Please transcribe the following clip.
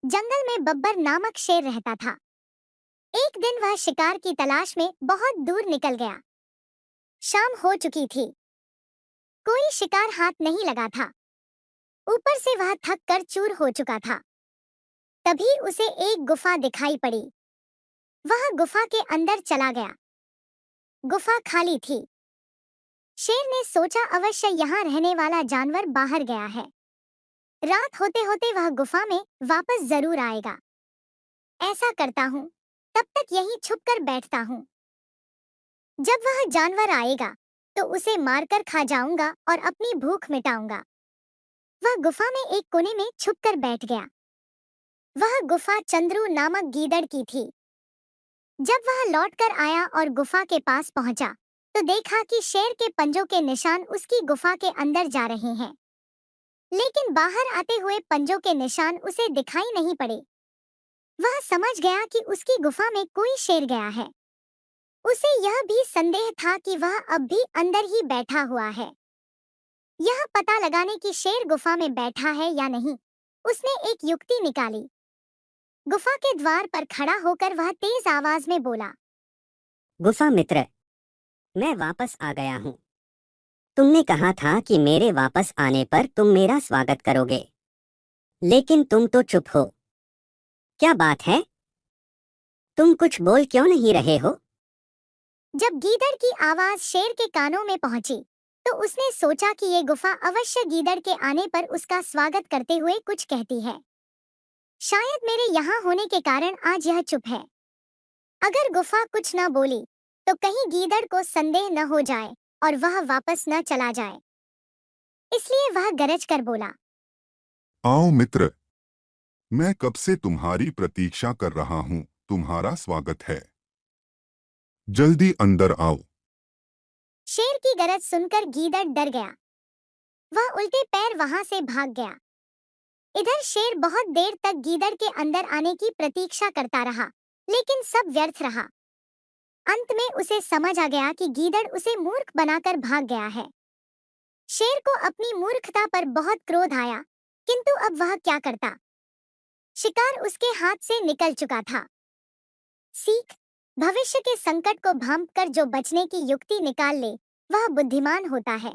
जंगल में बब्बर नामक शेर रहता था। एक दिन वह शिकार की तलाश में बहुत दूर निकल गया। शाम हो चुकी थी। कोई शिकार हाथ नहीं लगा था। ऊपर से वह थक कर चूर हो चुका था। तभी उसे एक गुफा दिखाई पड़ी। वह गुफा के अंदर चला गया। गुफा खाली थी। शेर ने सोचा अवश्य यहाँ रहने वाला जानवर बाहर गया है। रात होते होते वह गुफा में वापस जरूर आएगा। ऐसा करता हूँ, तब तक यहीं छुपकर बैठता हूँ। जब वह जानवर आएगा तो उसे मारकर खा जाऊंगा और अपनी भूख मिटाऊंगा। वह गुफा में एक कोने में छुपकर बैठ गया। वह गुफा चंद्रू नामक गीदड़ की थी। जब वह लौटकर आया और गुफा के पास पहुंचा तो देखा कि शेर के पंजों के निशान उसकी गुफा के अंदर जा रहे हैं, लेकिन बाहर आते हुए पंजों के निशान उसे दिखाई नहीं पड़े। वह समझ गया कि उसकी गुफा में कोई शेर गया है। उसे यह भी संदेह था कि वह अब भी अंदर ही बैठा हुआ है। यह पता लगाने की शेर गुफा में बैठा है या नहीं, उसने एक युक्ति निकाली। गुफा के द्वार पर खड़ा होकर वह तेज आवाज में बोला, गुफा मित्र, मैं वापस आ गया हूँ। तुमने कहा था कि मेरे वापस आने पर तुम मेरा स्वागत करोगे, लेकिन तुम तो चुप हो। क्या बात है? तुम कुछ बोल क्यों नहीं रहे हो? जब गीदड़ की आवाज शेर के कानों में पहुंची तो उसने सोचा कि ये गुफा अवश्य गीदड़ के आने पर उसका स्वागत करते हुए कुछ कहती है। शायद मेरे यहाँ होने के कारण आज यह चुप है। अगर गुफा कुछ न बोली तो कहीं गीदड़ को संदेह न हो जाए और वह वापस न चला जाए। इसलिए वह गरज कर बोला, आओ मित्र, मैं कब से तुम्हारी प्रतीक्षा कर रहा हूँ। तुम्हारा स्वागत है। जल्दी अंदर आओ। शेर की गरज सुनकर गीदड़ डर गया। वह उल्टे पैर वहां से भाग गया। इधर शेर बहुत देर तक गीदड़ के अंदर आने की प्रतीक्षा करता रहा, लेकिन सब व्यर्थ रहा। अंत में उसे समझ आ गया कि गीदड़ उसे मूर्ख बनाकर भाग गया है। शेर को अपनी मूर्खता पर बहुत क्रोध आया, किंतु अब वह क्या करता। शिकार उसके हाथ से निकल चुका था। सीख, भविष्य के संकट को भांप कर जो बचने की युक्ति निकाल ले वह बुद्धिमान होता है।